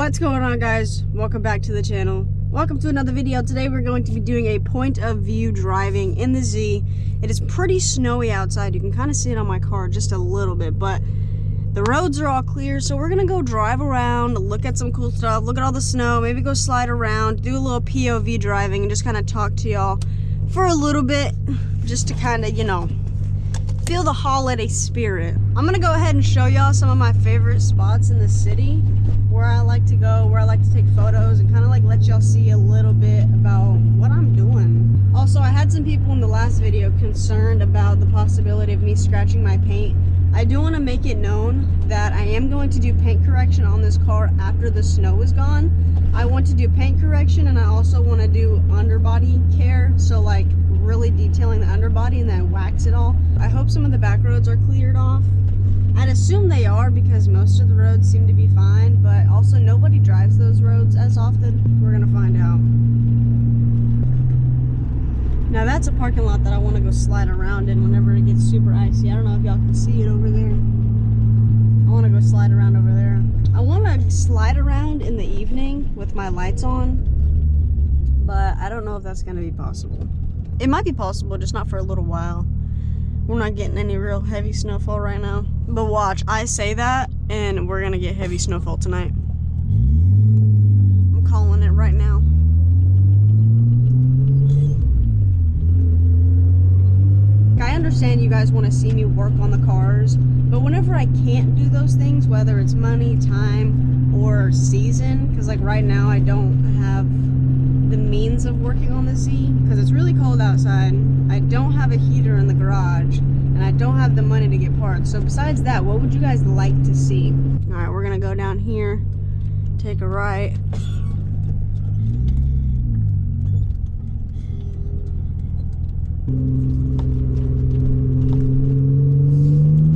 What's going on, guys? Welcome back to the channel. Welcome to another video. Today we're going to be doing a point of view driving in the Z. It is pretty snowy outside. You can kind of see it on my car just a little bit, but the roads are all clear, so we're gonna go drive around, look at some cool stuff, look at all the snow, maybe go slide around, do a little POV driving, and just kind of talk to y'all for a little bit, just to kind of, you know, feel the holiday spirit. I'm gonna go ahead and show y'all some of my favorite spots in the city, where I like to go, where I like to take photos, and kind of like let y'all see a little bit about what I'm doing. Also, I had some people in the last video concerned about the possibility of me scratching my paint. I do want to make it known that I am going to do paint correction on this car after the snow is gone. I want to do paint correction, and I also want to do underbody care, so like really detailing the underbody and then wax it all. I hope some of the back roads are cleared off. I'd assume they are because most of the roads seem to be fine, but also nobody drives those roads as often. We're gonna find out. Now that's a parking lot that I want to go slide around in whenever it gets super icy. I don't know if y'all can see it over there. I want to go slide around over there. I want to slide around in the evening with my lights on, but I don't know if that's going to be possible. It might be possible, just not for a little while. We're not getting any real heavy snowfall right now. But watch, I say that, and we're going to get heavy snowfall tonight. I'm calling it right now. I understand you guys want to see me work on the cars, but whenever I can't do those things, whether it's money, time, or season, because like right now I don't have the means of working on the Z because it's really cold outside. I don't have a heater in the garage, and I don't have the money to get parts. So besides that, what would you guys like to see? All right, we're gonna go down here, take a right.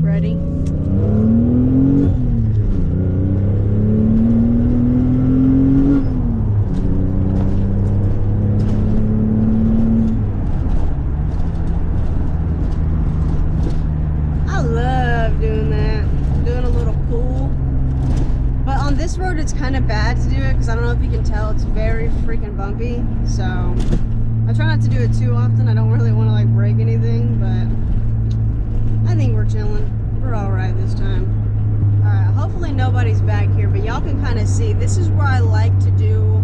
Ready? I love doing that. Doing a little pool. But on this road, it's kind of bad to do it because I don't know if you can tell, it's very freaking bumpy. So I try not to do it too often. I don't really want to like break anything, but I think we're chilling. We're all right this time. All right, hopefully nobody's back here, but y'all can kind of see. This is where I like to do,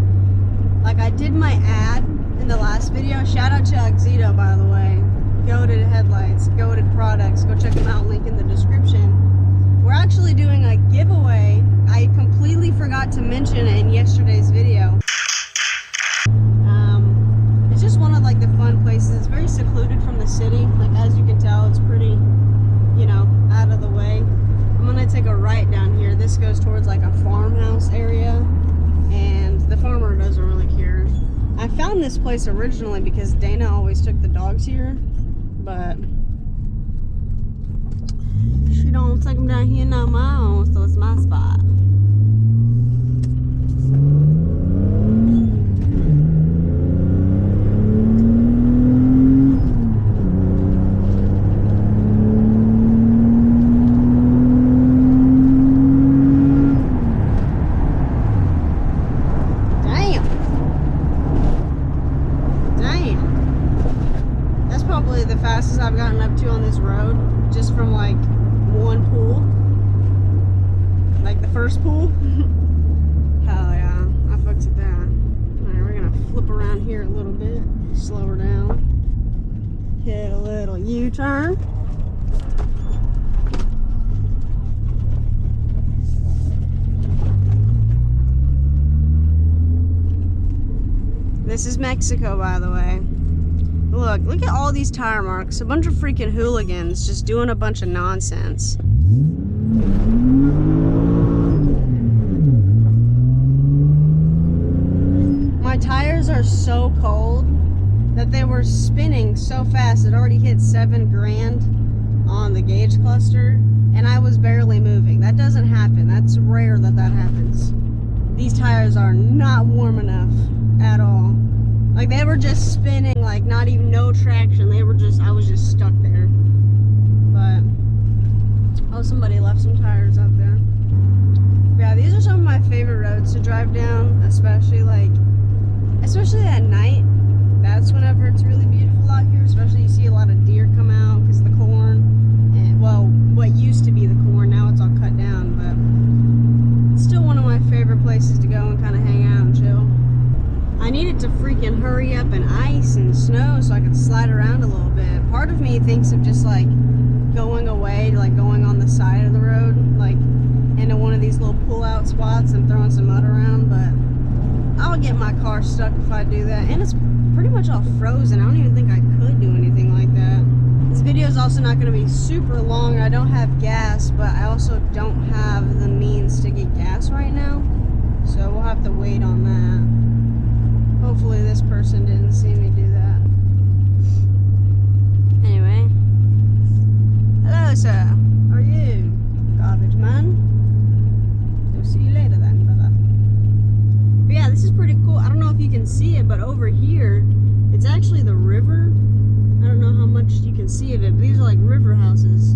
like I did my ad in the last video. Shout out to Oxito, by the way. Goated headlights, goated products. Go check them out, link in the description. We're actually doing a giveaway. I completely forgot to mention it in yesterday's video. It's just one of like the fun places. It's very secluded from the city. Like as you can tell, it's pretty, you know, out of the way. I'm gonna take a right down here. This goes towards like a farmhouse area, and the farmer doesn't really care. I found this place originally because Dana always took the dogs here, but she don't take them down here no more, so it's my spot. The fastest I've gotten up to on this road, just from like one pool, like the first pool. Hell yeah, I fucks with that. Alright, we're gonna flip around here a little bit, slow her down, hit a little U-turn. This is Mexico, by the way. Look at all these tire marks. A bunch of freaking hooligans just doing a bunch of nonsense. My tires are so cold that they were spinning so fast. It already hit 7 grand on the gauge cluster, and I was barely moving. That doesn't happen. That's rare that that happens. These tires are not warm enough at all. Like they were just spinning, like not even no traction. They were just, I was just stuck there. But, oh, somebody left some tires out there. But yeah, these are some of my favorite roads roads to drive down, especially at night. That's whenever it's really beautiful out here, especially you see a lot of deer come out because of the corn. And, well, what used to be the corn, now it's all cut down, but it's still one of my favorite places to go and kind of hang out and chill. I needed to freaking hurry up in ice and snow so I could slide around a little bit. Part of me thinks of just like going away, like going on the side of the road, like into one of these little pull-out spots and throwing some mud around, but I'll get my car stuck if I do that. And it's pretty much all frozen. I don't even think I could do anything like that. This video is also not going to be super long. I don't have gas, but I also don't have the means to get gas right now, so we'll have to wait on that. Hopefully this person didn't see me do that. Anyway. Hello, sir. How are you? Garbage man. We'll see you later then, brother. But yeah, this is pretty cool. I don't know if you can see it, but over here, it's actually the river. I don't know how much you can see of it, but these are like river houses.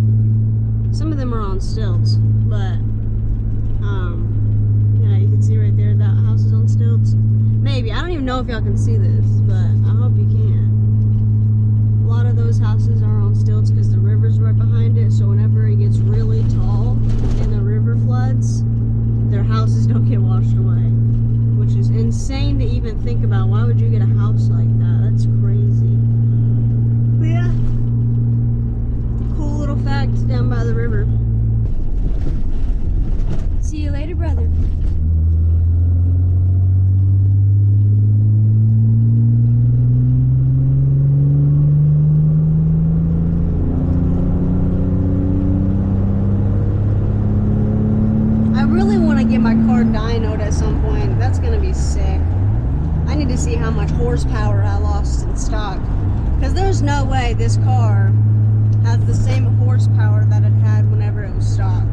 Some of them are on stilts, but yeah, you can see right there that house is on stilts. Maybe. I don't even know if y'all can see this, but I hope you can. A lot of those houses are on stilts because the river's right behind it, so whenever it gets really tall and the river floods, their houses don't get washed away, which is insane to even think about. Why would you get a house like that? That's crazy. But yeah, cool little fact down by the river. See you later, brother. Get my car dynoed at some point. That's gonna be sick. I need to see how much horsepower I lost in stock, because there's no way this car has the same horsepower that it had whenever it was stock.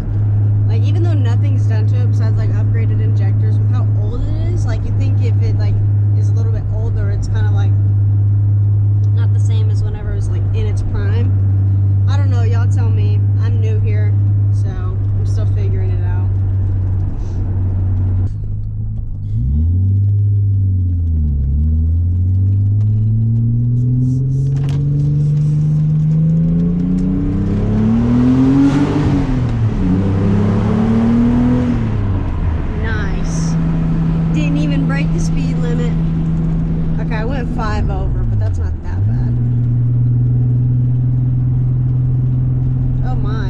Like, even though nothing's done to it besides like upgraded injectors, with how old it is, like, you think if it like is a little bit older, it's kind of like not the same as whenever it was like in its prime. I don't know, y'all tell me. I'm new here, so I'm still figuring it out. The speed limit. Okay, I went 5 over, but that's not that bad. Oh my.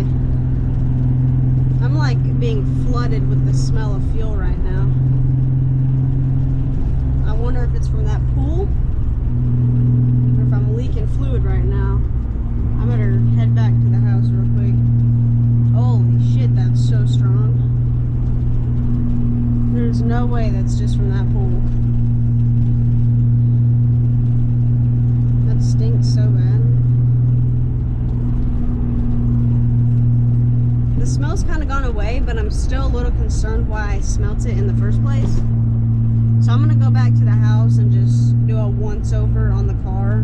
I'm like being flooded with the smell of fuel right now. I wonder if it's from that pool or if I'm leaking fluid right now. I better head back to the house real quick. Holy shit, that's so strong. There's no way that's just from that pool. That stinks so bad. The smell's kind of gone away, but I'm still a little concerned why I smelt it in the first place. So I'm gonna go back to the house and just do a once over on the car.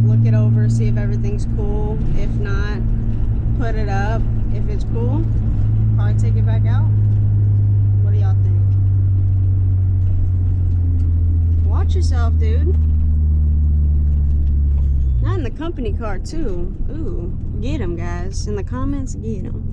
Look it over, see if everything's cool. If not, put it up. If it's cool, probably take it back out. What do y'all think? Watch yourself, dude. Not in the company car, too. Ooh, get him, guys. In the comments, get him.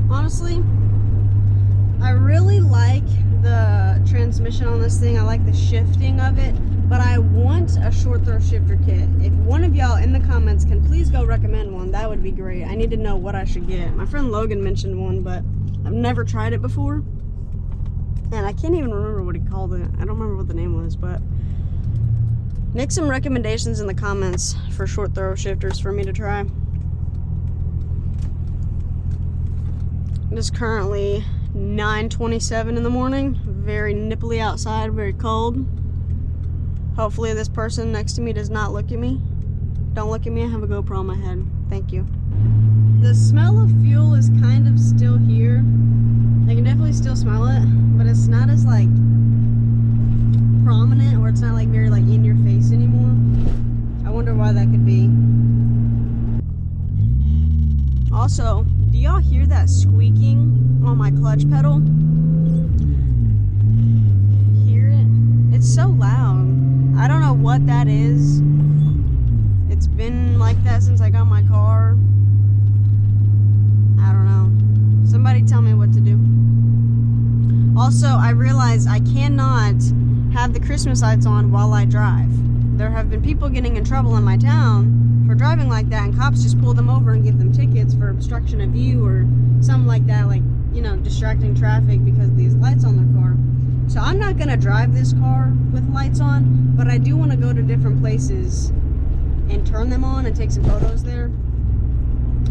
Honestly, I really like the transmission on this thing. I like the shifting of it, but I want a short throw shifter kit. If one of y'all in the comments can please go recommend one, that would be great. I need to know what I should get. My friend Logan mentioned one, but I've never tried it before, and I can't even remember what he called it. I don't remember what the name was, but make some recommendations in the comments for short throw shifters for me to try. It is currently 9:27 in the morning. Very nipply outside, very cold. Hopefully this person next to me does not look at me. Don't look at me, I have a GoPro on my head. Thank you. The smell of fuel is kind of still here. Also, do y'all hear that squeaking on my clutch pedal? Hear it? It's so loud. I don't know what that is. It's been like that since I got my car. I don't know. Somebody tell me what to do. Also, I realized I cannot have the Christmas lights on while I drive. There have been people getting in trouble in my town for driving like that, and cops just pull them over and give them tickets for obstruction of view or something like that, like, you know, distracting traffic because of these lights on their car. So I'm not gonna drive this car with lights on, but I do want to go to different places and turn them on and take some photos there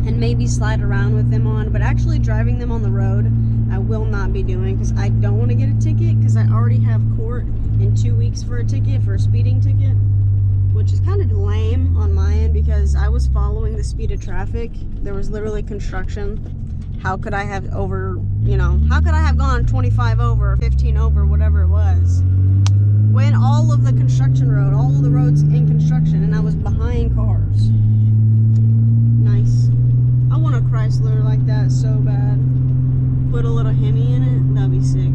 and maybe slide around with them on. But actually driving them on the road I will not be doing, because I don't want to get a ticket, because I already have court in 2 weeks for a ticket, for a speeding ticket, which is kind of lame on my end because I was following the speed of traffic. There was literally construction. How could I have over, you know, how could I have gone 25 over or 15 over, whatever it was, when all of the construction road, all of the roads in construction, and I was behind cars. Nice. I want a Chrysler like that so bad. Put a little Hemi in it, that'd be sick.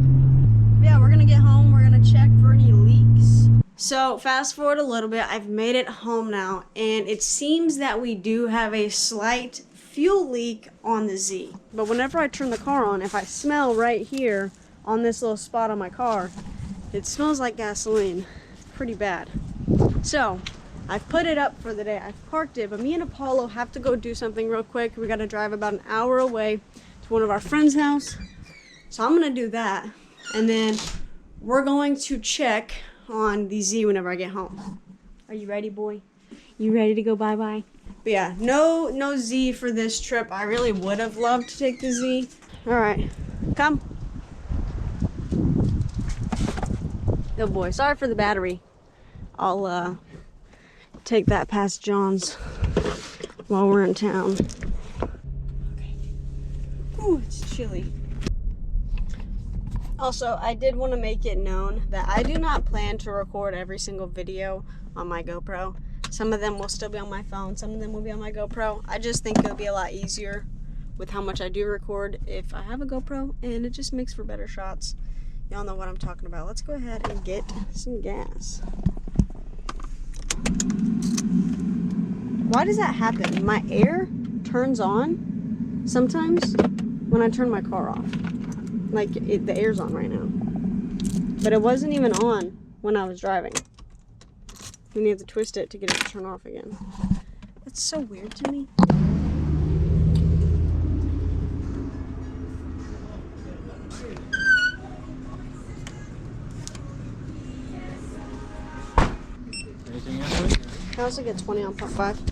But yeah, we're gonna get home, we're gonna check for any leaks. So fast forward a little bit, I've made it home now, and it seems that we do have a slight fuel leak on the Z. But whenever I turn the car on, if I smell right here on this little spot on my car, it smells like gasoline. Pretty bad. So I've put it up for the day. I've parked it, but me and Apollo have to go do something real quick. We gotta drive about an hour away to one of our friends' house. So I'm gonna do that, and then we're going to check on the Z whenever I get home. Are you ready, boy? You ready to go bye-bye? But yeah, no Z for this trip. I really would have loved to take the Z. All right, come. Good boy. Sorry for the battery. I'll take that past John's while we're in town. Okay. Ooh, it's chilly. Also, I did want to make it known that I do not plan to record every single video on my GoPro. Some of them will still be on my phone, some of them will be on my GoPro. I just think it'll be a lot easier with how much I do record if I have a GoPro, and it just makes for better shots. Y'all know what I'm talking about. Let's go ahead and get some gas. Why does that happen? My air turns on sometimes when I turn my car off. Like, the air's on right now. But it wasn't even on when I was driving. You need to twist it to get it to turn off again. That's so weird to me. Anything else? I also get 20 on pump 5.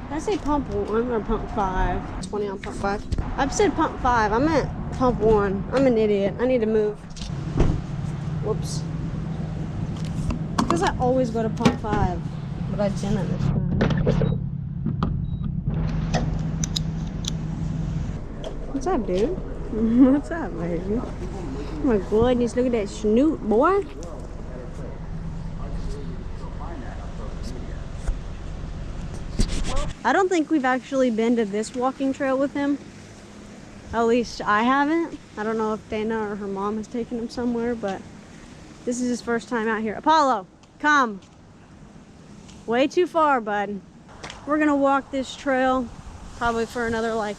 Did I say pump 1 or pump 5? 20 on pump 5. I've said pump 5. I meant pump 1. I'm an idiot. I need to move. Whoops. Because I always go to pump 5. But I didn't this time. What's up, dude? What's up, baby? Oh my goodness, look at that snoot, boy. I don't think we've actually been to this walking trail with him. At least I haven't. I don't know if Dana or her mom has taken him somewhere, but this is his first time out here. Apollo, come. Way too far, bud. We're gonna walk this trail probably for another like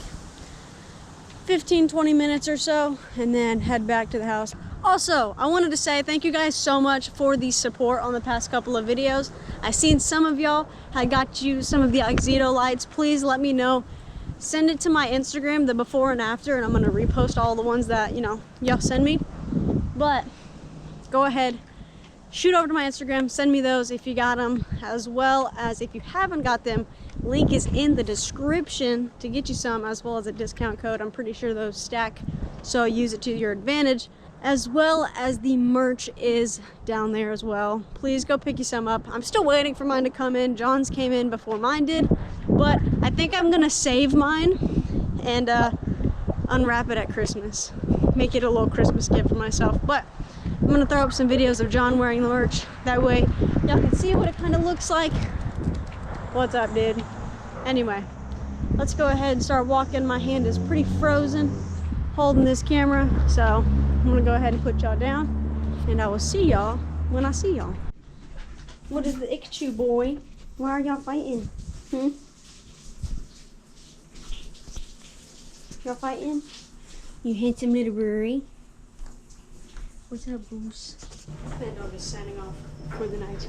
15-20 minutes or so, and then head back to the house. Also, I wanted to say thank you guys so much for the support on the past couple of videos. I seen some of y'all had got you some of the Exito lights. Please let me know. Send it to my Instagram, the before and after, and I'm gonna repost all the ones that, you know, y'all send me. But go ahead, shoot over to my Instagram, send me those if you got them, as well as if you haven't got them, link is in the description to get you some, as well as a discount code. I'm pretty sure those stack, so use it to your advantage, as well as the merch is down there as well. Please go pick you some up. I'm still waiting for mine to come in. John's came in before mine did, but I think I'm gonna save mine and unwrap it at Christmas. Make it a little Christmas gift for myself. But I'm gonna throw up some videos of John wearing the merch. That way y'all can see what it kind of looks like. What's up, dude? Anyway, let's go ahead and start walking. My hand is pretty frozen holding this camera, so I'm gonna go ahead and put y'all down, and I will see y'all when I see y'all. What is the Ikchu boy? Why are y'all fighting? Y'all fighting? You handsome little brewery. What's up, Bruce? That dog is signing off for the night.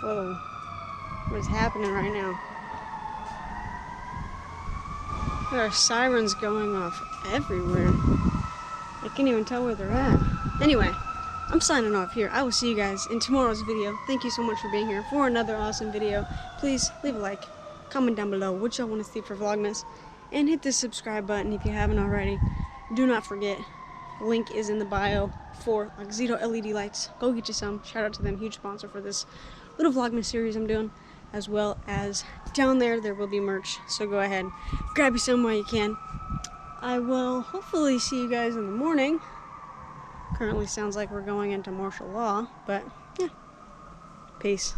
Whoa. What is happening right now? There are sirens going off everywhere. I can't even tell where they're at. Anyway, I'm signing off here. I will see you guys in tomorrow's video. Thank you so much for being here for another awesome video. Please leave a like, comment down below what y'all want to see for Vlogmas, and hit the subscribe button if you haven't already. Do not forget, link is in the bio for Zito LED lights. Go get you some. Shout out to them, huge sponsor for this little Vlogmas series I'm doing, as well as down there will be merch. So go ahead, grab you some while you can. I will hopefully see you guys in the morning. Currently sounds like we're going into martial law, but yeah. Peace.